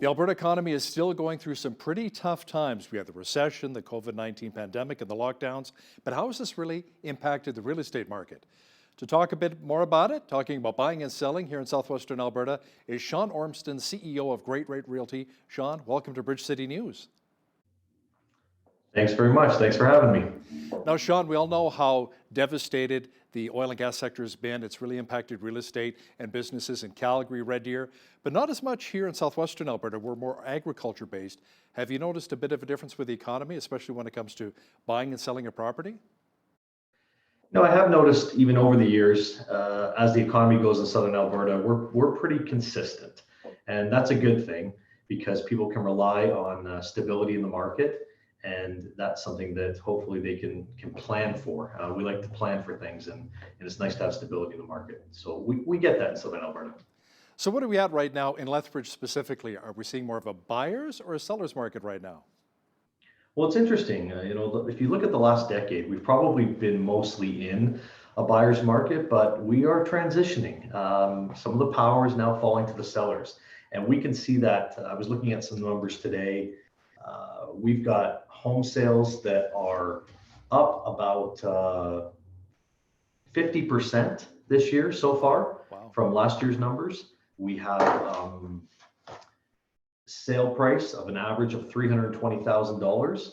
The Alberta economy is still going through some pretty tough times. We have the recession, the COVID-19 pandemic, and the lockdowns. But how has this really impacted the real estate market? To talk a bit more about it, talking about buying and selling here in southwestern Alberta, is Shawn Ormston, CEO of Great Rate Realty. Shawn, welcome to Bridge City News. Thanks very much. Thanks for having me. Now, Shawn, we all know how devastated the oil and gas sector has been. It's really impacted real estate and businesses in Calgary, Red Deer, but not as much here in southwestern Alberta. We're more agriculture based. Have you noticed a bit of a difference with the economy, especially when it comes to buying and selling a property? No, I have noticed even over the years, as the economy goes in southern Alberta, we're pretty consistent, and that's a good thing because people can rely on stability in the market. And that's something that hopefully they can plan for. We like to plan for things, and it's nice to have stability in the market. So we get that in Southern Alberta. So what are we at right now in Lethbridge specifically? Are we seeing more of a buyer's or a seller's market right now? Well, it's interesting. If you look at the last decade, we've probably been mostly in a buyer's market, but we are transitioning. Some of the power is now falling to the sellers. And we can see that. I was looking at some numbers today. We've got home sales that are up about 50% this year so far. Wow. From last year's numbers. We have sale price of an average of $320,000,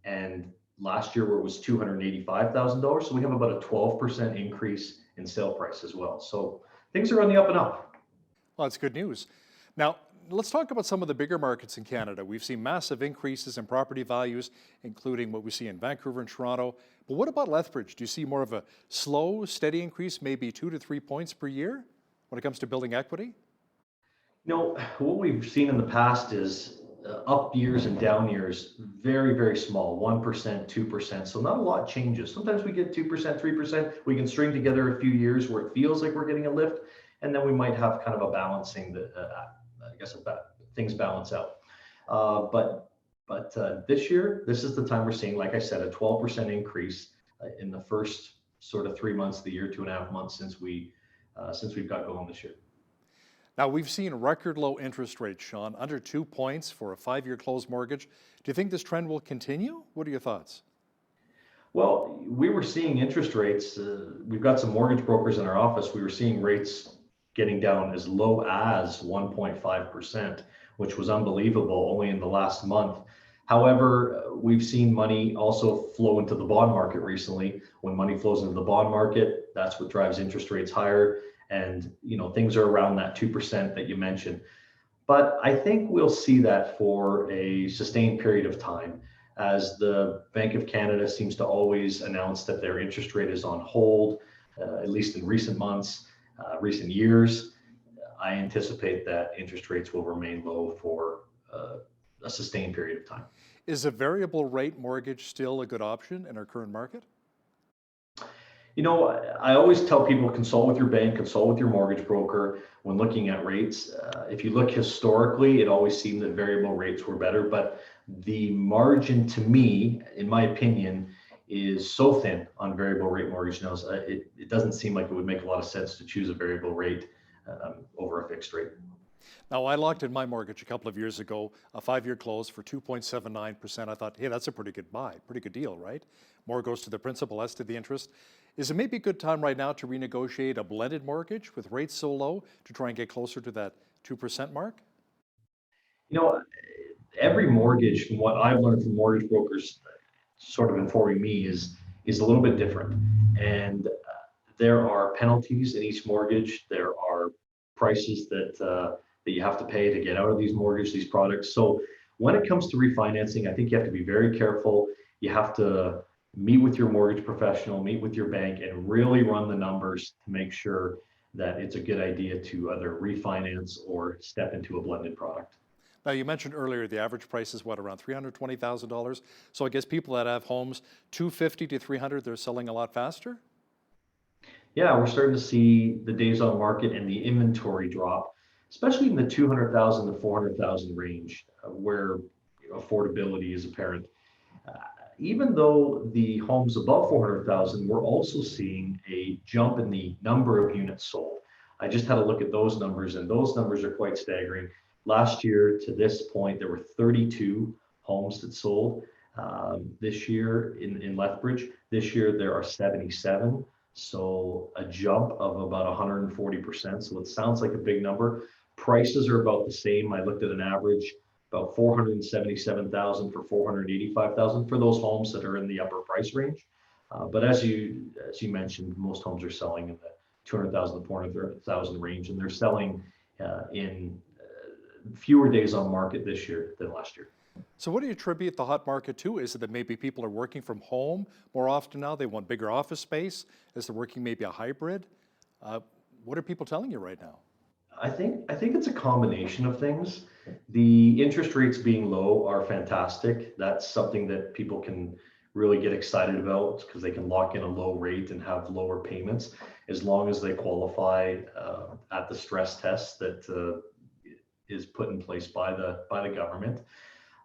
and last year where it was $285,000. So we have about a 12% increase in sale price as well. So things are on the up and up. Well, that's good news. Now, let's talk about some of the bigger markets in Canada. We've seen massive increases in property values, including what we see in Vancouver and Toronto. But what about Lethbridge? Do you see more of a slow, steady increase, maybe 2 to 3 points per year when it comes to building equity? What we've seen in the past is up years and down years, very, very small, 1%, 2%. So not a lot changes. Sometimes we get 2%, 3%. We can string together a few years where it feels like we're getting a lift, and then we might have kind of a balancing that things balance out. But this year, this is the time we're seeing, like I said, a 12% increase in the first sort of 3 months of the year, 2.5 months since we've got going this year. Now, we've seen record low interest rates, Shawn, under 2 points for a 5-year closed mortgage. Do you think this trend will continue? What are your thoughts? Well, we were seeing interest rates. We've got some mortgage brokers in our office. We were seeing rates getting down as low as 1.5%, which was unbelievable only in the last month. However, we've seen money also flow into the bond market recently. When money flows into the bond market, that's what drives interest rates higher. And things are around that 2% that you mentioned. But I think we'll see that for a sustained period of time, as the Bank of Canada seems to always announce that their interest rate is on hold, at least in recent months. Recent years. I anticipate that interest rates will remain low for a sustained period of time. Is a variable rate mortgage still a good option in our current market? I always tell people consult with your bank, consult with your mortgage broker when looking at rates. If you look historically, it always seemed that variable rates were better, but the margin to me, in my opinion, is so thin on variable rate mortgage notes. It doesn't seem like it would make a lot of sense to choose a variable rate over a fixed rate. Now, I locked in my mortgage a couple of years ago, a 5-year close for 2.79%. I thought, hey, that's a pretty good buy, pretty good deal, right? More goes to the principal, less to the interest. Is it maybe a good time right now to renegotiate a blended mortgage with rates so low to try and get closer to that 2% mark? Every mortgage, from what I've learned from mortgage brokers, sort of informing me is a little bit different. And there are penalties in each mortgage. There are prices that you have to pay to get out of these products. So when it comes to refinancing, I think you have to be very careful. You have to meet with your mortgage professional, meet with your bank, and really run the numbers to make sure that it's a good idea to either refinance or step into a blended product. Now, you mentioned earlier the average price is around $320,000. So I guess people that have homes, $250,000 to $300,000, they're selling a lot faster? Yeah, we're starting to see the days on market and the inventory drop, especially in the $200,000 to $400,000 range, where affordability is apparent. Even though the homes above $400,000, we're also seeing a jump in the number of units sold. I just had a look at those numbers, and those numbers are quite staggering. Last year to this point, there were 32 homes that sold. This year in Lethbridge, this year there are 77. So a jump of about 140%. So it sounds like a big number. Prices are about the same. I looked at an average about 477,000 for 485,000 for those homes that are in the upper price range. But as you mentioned, most homes are selling in the 200,000 to 400,000 range, and they're selling in fewer days on market this year than last year. So what do you attribute the hot market to? Is it that maybe people are working from home more often now? They want bigger office space? Is they're working maybe a hybrid? What are people telling you right now? I think it's a combination of things. The interest rates being low are fantastic. That's something that people can really get excited about because they can lock in a low rate and have lower payments as long as they qualify at the stress test that is put in place by the government.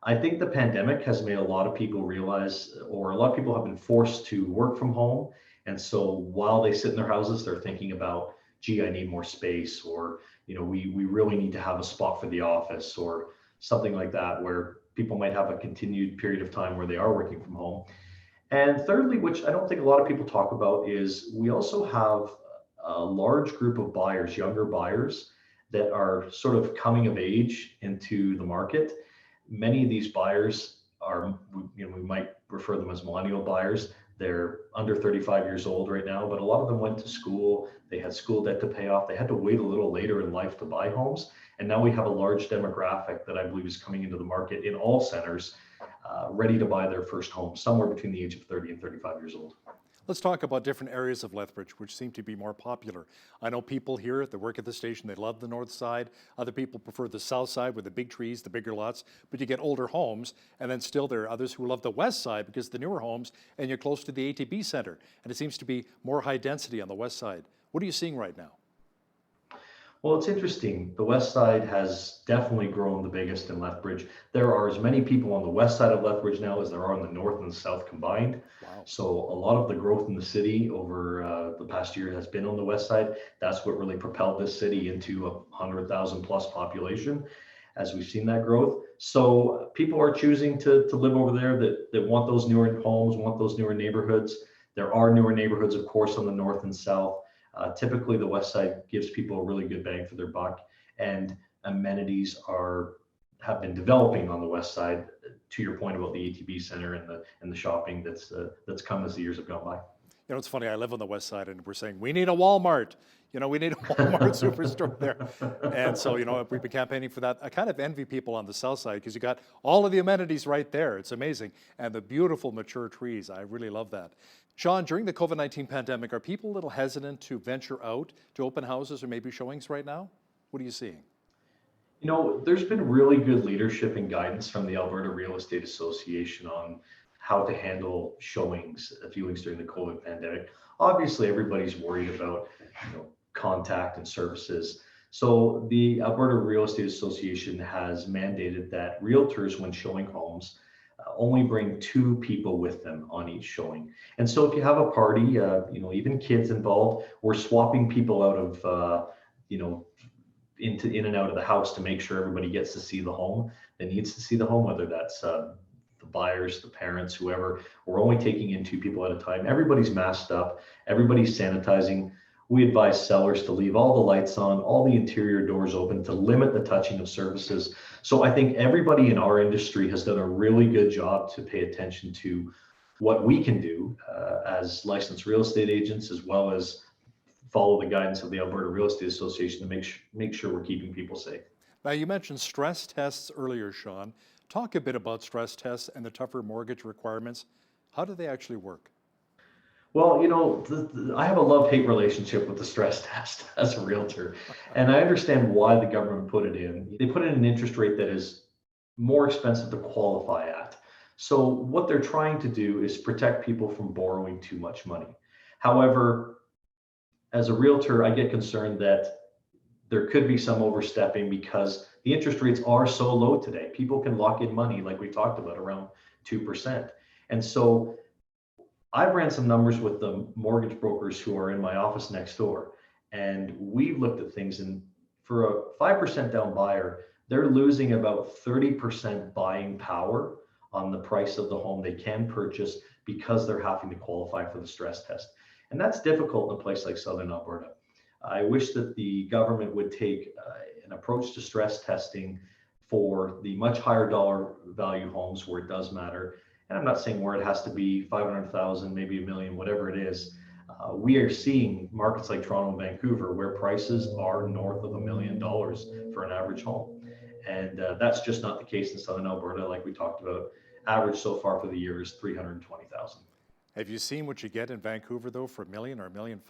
I think the pandemic has made a lot of people realize, or a lot of people have been forced to work from home. And so while they sit in their houses, they're thinking about, gee, I need more space, or, we really need to have a spot for the office, or something like that, where people might have a continued period of time where they are working from home. And thirdly, which I don't think a lot of people talk about, is we also have a large group of buyers, younger buyers, that are sort of coming of age into the market. Many of these buyers are, we might refer them as millennial buyers. They're under 35 years old right now, but a lot of them went to school. They had school debt to pay off. They had to wait a little later in life to buy homes. And now we have a large demographic that I believe is coming into the market in all centers, ready to buy their first home, somewhere between the age of 30 and 35 years old. Let's talk about different areas of Lethbridge, which seem to be more popular. I know people here that work at the station, they love the north side. Other people prefer the south side with the big trees, the bigger lots, but you get older homes. And then still there are others who love the west side because the newer homes and you're close to the ATB Center. And it seems to be more high density on the west side. What are you seeing right now? Well, it's interesting. The west side has definitely grown the biggest in Lethbridge. There are as many people on the west side of Lethbridge now as there are on the north and the south combined. Wow. So a lot of the growth in the city over the past year has been on the west side. That's what really propelled this city into a 100,000 plus population as we've seen that growth. So people are choosing to live over there that want those newer homes, want those newer neighborhoods. There are newer neighborhoods, of course, on the north and south. Typically, the west side gives people a really good bang for their buck, and amenities have been developing on the west side. To your point about the ATB Center and the shopping that's come as the years have gone by. It's funny. I live on the west side, and we're saying we need a Walmart. We need a Walmart superstore there. And so, we've been campaigning for that. I kind of envy people on the south side because you got all of the amenities right there. It's amazing, and the beautiful mature trees. I really love that. Shawn, during the COVID-19 pandemic, are people a little hesitant to venture out to open houses or maybe showings right now? What are you seeing? There's been really good leadership and guidance from the Alberta Real Estate Association on how to handle showings, viewings during the COVID pandemic. Obviously, everybody's worried about contact and services. So the Alberta Real Estate Association has mandated that realtors, when showing homes, only bring 2 people with them on each showing. And so if you have a party, even kids involved, we're swapping people out of, in and out of the house to make sure everybody gets to see the home that needs to see the home, whether that's the buyers, the parents, whoever. We're only taking in 2 people at a time. Everybody's masked up, everybody's sanitizing. We advise sellers to leave all the lights on, all the interior doors open, to limit the touching of surfaces. So I think everybody in our industry has done a really good job to pay attention to what we can do as licensed real estate agents, as well as follow the guidance of the Alberta Real Estate Association to make sure we're keeping people safe. Now, you mentioned stress tests earlier, Shawn. Talk a bit about stress tests and the tougher mortgage requirements. How do they actually work? Well, I have a love-hate relationship with the stress test as a realtor, and I understand why the government put it in. They put in an interest rate that is more expensive to qualify at. So what they're trying to do is protect people from borrowing too much money. However, as a realtor, I get concerned that there could be some overstepping because the interest rates are so low today. People can lock in money, like we talked about, around 2%. And so I've ran some numbers with the mortgage brokers who are in my office next door, and we've looked at things, and for a 5% down buyer, they're losing about 30% buying power on the price of the home they can purchase because they're having to qualify for the stress test. And that's difficult in a place like Southern Alberta. I wish that the government would take an approach to stress testing for the much higher dollar value homes where it does matter. And I'm not saying where it has to be 500,000, maybe a million, whatever it is. We are seeing markets like Toronto and Vancouver where prices are north of $1 million for an average home. And that's just not the case in Southern Alberta, like we talked about. Average so far for the year is 320,000. Have you seen what you get in Vancouver though for $1 million or $1.5 million?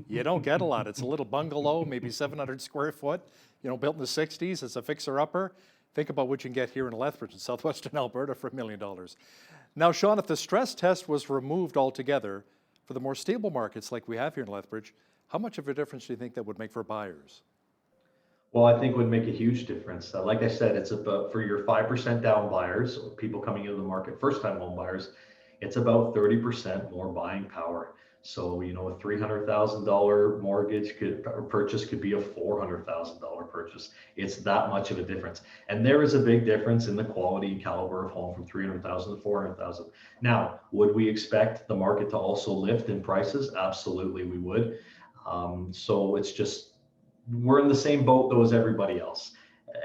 You don't get a lot. It's a little bungalow, maybe 700 square foot, built in the 60s. It's a fixer-upper. Think about what you can get here in Lethbridge in southwestern Alberta for $1 million. Now, Shawn, if the stress test was removed altogether for the more stable markets like we have here in Lethbridge, how much of a difference do you think that would make for buyers? Well, I think it would make a huge difference. Like I said, it's about for your 5% down buyers, or people coming into the market, first-time home buyers, it's about 30% more buying power. So, a $300,000 mortgage or purchase could be a $400,000 purchase. It's that much of a difference. And there is a big difference in the quality and caliber of home from 300,000 to 400,000. Now, would we expect the market to also lift in prices? Absolutely, we would. So it's just, we're in the same boat though as everybody else.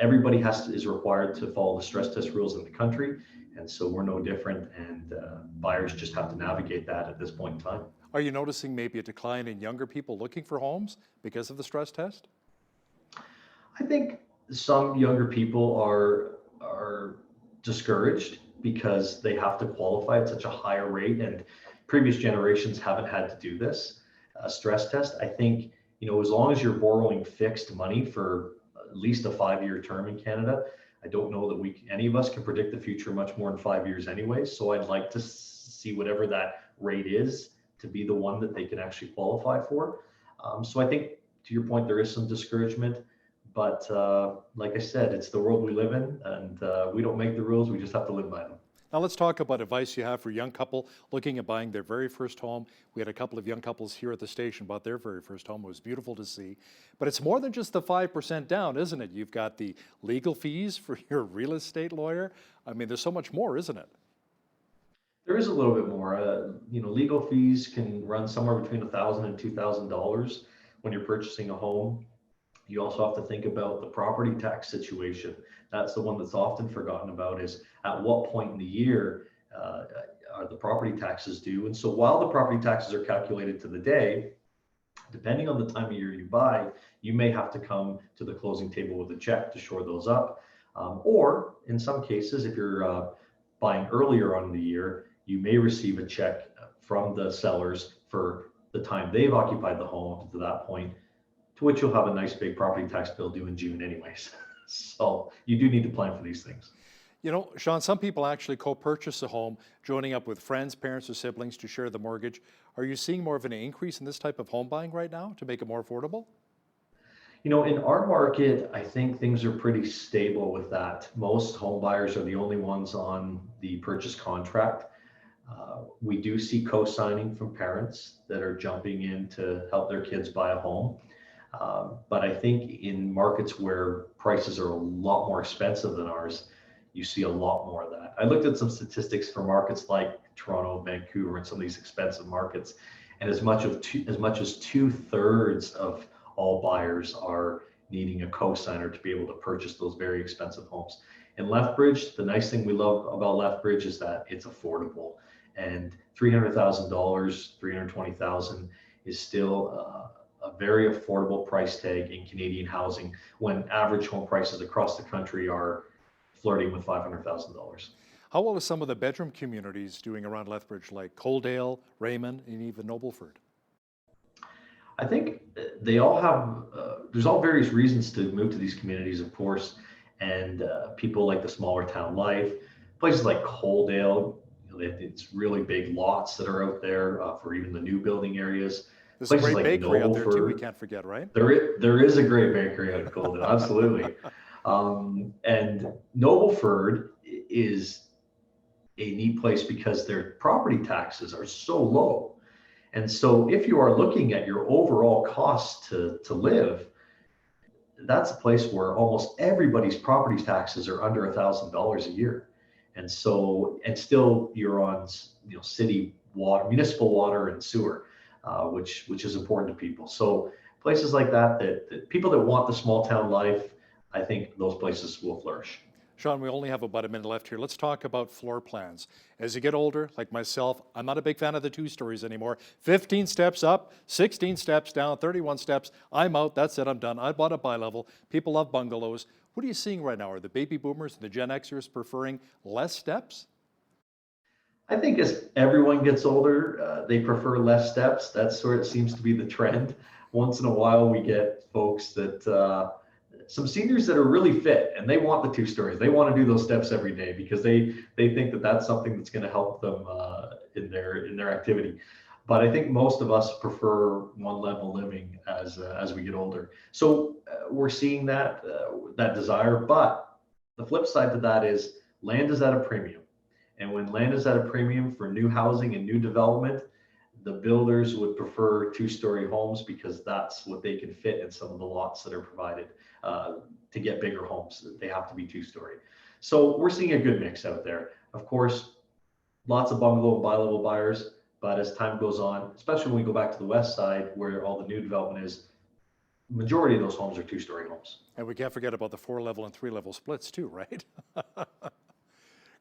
Everybody is required to follow the stress test rules in the country. And so we're no different, and buyers just have to navigate that at this point in time. Are you noticing maybe a decline in younger people looking for homes because of the stress test? I think some younger people are discouraged because they have to qualify at such a higher rate, and previous generations haven't had to do this stress test. I think, as long as you're borrowing fixed money for at least a 5-year term in Canada, I don't know that any of us can predict the future much more than 5 years anyway. So I'd like to see whatever that rate is to be the one that they can actually qualify for. So I think, to your point, there is some discouragement, but like I said, it's the world we live in, and we don't make the rules, we just have to live by them. Now let's talk about advice you have for a young couple looking at buying their very first home. We had a couple of young couples here at the station bought their very first home. It was beautiful to see. But it's more than just the 5% down, isn't it? You've got the legal fees for your real estate lawyer. I mean, there's so much more, isn't it? There is a little bit more. Legal fees can run somewhere between $1,000 and $2,000 when you're purchasing a home. You also have to think about the property tax situation. That's the one that's often forgotten about, is at what point in the year are the property taxes due. And so while the property taxes are calculated to the day, depending on the time of year you buy, you may have to come to the closing table with a check to shore those up. Or in some cases, if you're buying earlier on in the year, you may receive a check from the sellers for the time they've occupied the home up to that point, to which you'll have a nice big property tax bill due in June anyways. So you do need to plan for these things. Shawn, some people actually co-purchase a home, joining up with friends, parents, or siblings to share the mortgage. Are you seeing more of an increase in this type of home buying right now to make it more affordable? In our market, I think things are pretty stable with that. Most home buyers are the only ones on the purchase contract. We do see co-signing from parents that are jumping in to help their kids buy a home. But I think in markets where prices are a lot more expensive than ours, you see a lot more of that. I looked at some statistics for markets like Toronto, Vancouver, and some of these expensive markets, and as much as 2/3 of all buyers are needing a co-signer to be able to purchase those very expensive homes. In Lethbridge, the nice thing we love about Lethbridge is that it's affordable, and $300,000, $320,000 is still a very affordable price tag in Canadian housing when average home prices across the country are flirting with $500,000. How well are some of the bedroom communities doing around Lethbridge, like Coaldale, Raymond, and even Nobleford? I think they all have, there's all various reasons to move to these communities, of course, and people like the smaller town life. Places like Coaldale, it's really big lots that are out there for even the new building areas. There's a great bakery out there too, we Nobleford, can't forget, right? there is a great bakery out of Coaldale, absolutely. And Nobleford is a neat place because their property taxes are so low. And so if you are looking at your overall cost to live, that's a place where almost everybody's property taxes are under $1,000 a year. And so, and still you're on, city water, municipal water and sewer, which is important to people. So places like that people that want the small town life, I think those places will flourish. Shawn, we only have about a minute left here. Let's talk about floor plans. As you get older, like myself, I'm not a big fan of the 2 stories anymore. 15 steps up, 16 steps down, 31 steps. I'm out. That's it. I'm done. I bought a bi-level. People love bungalows. What are you seeing right now? Are the baby boomers and the Gen Xers preferring less steps? I think as everyone gets older, they prefer less steps. That's where it seems to be the trend. Once in a while, we get folks that some seniors that are really fit and they want the 2 stories. They want to do those steps every day because they think that that's something that's going to help them in their activity. But I think most of us prefer one level living as we get older. So we're seeing that desire. But the flip side to that is land is at a premium. And when land is at a premium for new housing and new development, the builders would prefer 2-story homes because that's what they can fit in some of the lots that are provided. To get bigger homes, they have to be 2-story. So we're seeing a good mix out there. Of course, lots of bungalow and bi-level buyers, but as time goes on, especially when we go back to the west side where all the new development is, majority of those homes are 2-story homes. And we can't forget about the 4-level and 3-level splits too, right?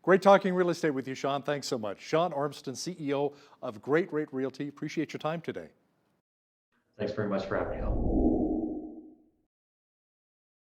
Great talking real estate with you, Shawn. Thanks so much. Shawn Ormston, CEO of Great Rate Realty. Appreciate your time today. Thanks very much for having me on.